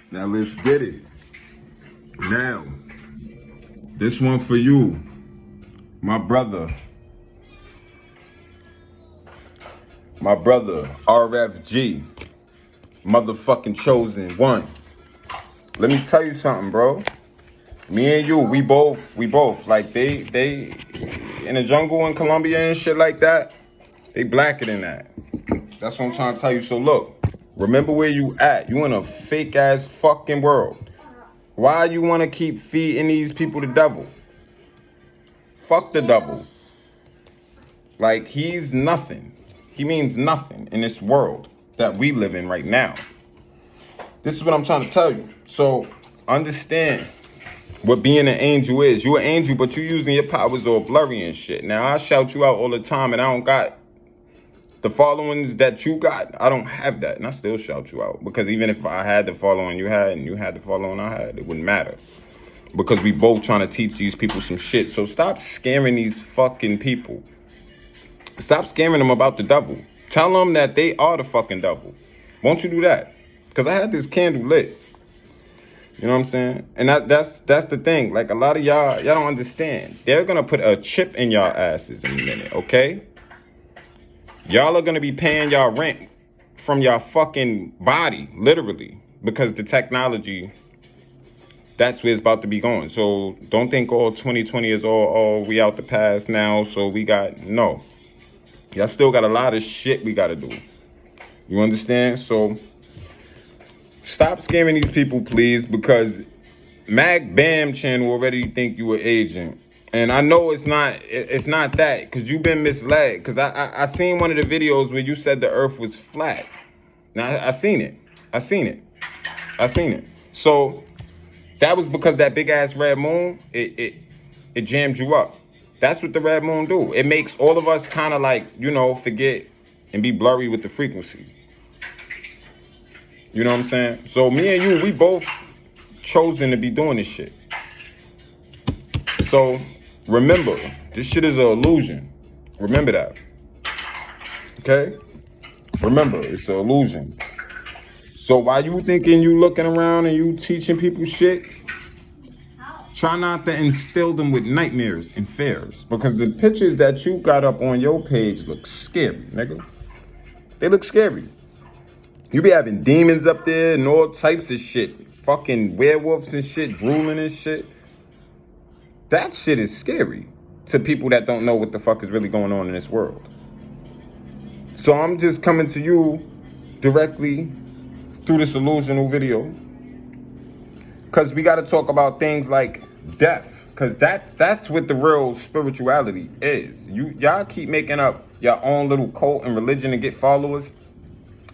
Now let's get it. Now, this one for you, my brother, RFG, motherfucking ChoseOne. Let me tell you something, bro. Me and you, we both, like they in the jungle in Colombia and shit like that, they blacker than that. That's what I'm trying to tell you. So look, remember where you at. You in a fake ass fucking world. Why you want to keep feeding these people the devil? Fuck the devil. Like, he's nothing. He means nothing in this world that we live in right now. This is what I'm trying to tell you. So understand what being an angel is. You're an angel, but you're using your powers all blurry and shit. Now, I shout you out all the time, and I don't got the followings that you got. I don't have that, and I still shout you out. Because even if I had the following you had, and you had the following I had, it wouldn't matter. Because we both trying to teach these people some shit. So stop scaring these fucking people. Stop scaring them about the devil. Tell them that they are the fucking devil. Won't you do that? Because I had this candle lit. You know what I'm saying? And that's the thing. Like, a lot of y'all don't understand. They're going to put a chip in y'all asses in a minute, okay? Y'all are going to be paying y'all rent from y'all fucking body, literally. Because the technology, that's where it's about to be going. So don't think all 2020 is all we out the past now. So we got, no. Y'all still got a lot of shit we got to do. You understand? So stop scamming these people, please, because Mac Bam Chan will already think you an agent. And I know it's not that, because you've been misled. Because I seen one of the videos where you said the earth was flat. Now, I seen it. So that was because that big ass red moon, it jammed you up. That's what the red moon do. It makes all of us kind of like, forget and be blurry with the frequency. You know what I'm saying? So me and you, we both chosen to be doing this shit. So remember, this shit is an illusion. Remember that. Okay? Remember, it's an illusion. So while you thinking you looking around and you teaching people shit, try not to instill them with nightmares and fears. Because the pictures that you got up on your page look scary, nigga. They look scary. You be having demons up there and all types of shit. Fucking werewolves and shit, drooling and shit. That shit is scary to people that don't know what the fuck is really going on in this world. So I'm just coming to you directly through this illusional video. Because we got to talk about things like death. Because that's what the real spirituality is. Y'all keep making up your own little cult and religion to get followers.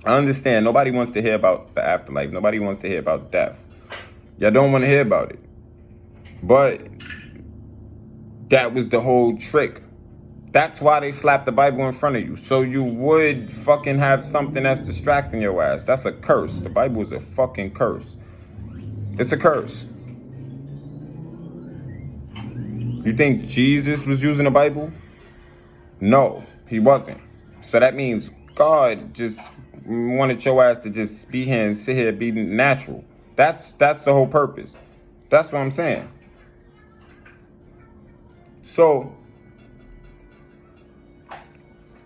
I understand. Nobody wants to hear about the afterlife. Nobody wants to hear about death. Y'all don't want to hear about it. But that was the whole trick. That's why they slapped the Bible in front of you. So you would fucking have something that's distracting your ass. That's a curse. The Bible is a fucking curse. It's a curse. You think Jesus was using the Bible? No, he wasn't. So that means God just wanted your ass to just be here and sit here and be natural. That's the whole purpose. That's what I'm saying. So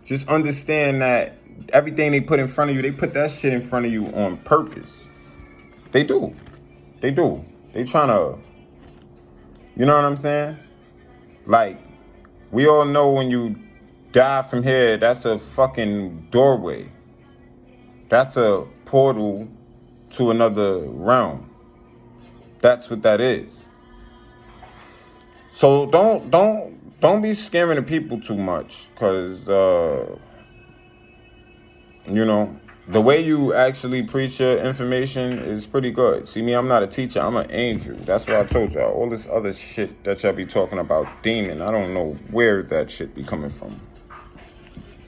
just understand that everything they put in front of you, they put that shit in front of you on purpose. They do. They trying to, you know what I'm saying? Like, we all know when you die from here, that's a fucking doorway. That's a portal to another realm. That's what that is. So don't be scaring the people too much, because the way you actually preach your information is pretty good. See me, I'm not a teacher, I'm an angel. That's what I told y'all. All this other shit that y'all be talking about, demon, I don't know where that shit be coming from.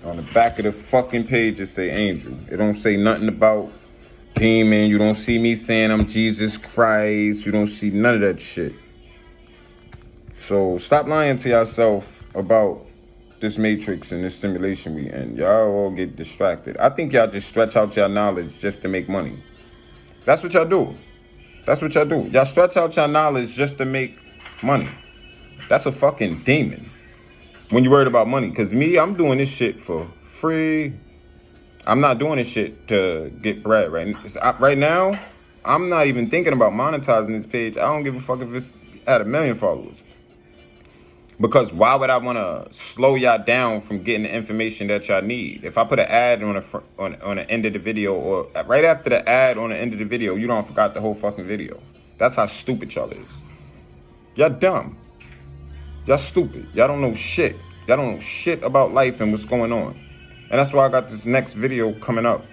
On the back of the fucking page, it say angel. It don't say nothing about demon. You don't see me saying I'm Jesus Christ. You don't see none of that shit. So stop lying to yourself about this matrix and this simulation we in. Y'all all get distracted. I think y'all just stretch out your knowledge just to make money. That's what y'all do. That's what y'all do. Y'all stretch out your knowledge just to make money. That's a fucking demon. When you worried about money. Because me, I'm doing this shit for free. I'm not doing this shit to get bread right now. I'm not even thinking about monetizing this page. I don't give a fuck if it's at 1 million followers. Because why would I want to slow y'all down from getting the information that y'all need? If I put an ad on the end of the video, or right after the ad on the end of the video, you don't forgot the whole fucking video. That's how stupid y'all is. Y'all dumb. Y'all stupid. Y'all don't know shit. Y'all don't know shit about life and what's going on. And that's why I got this next video coming up.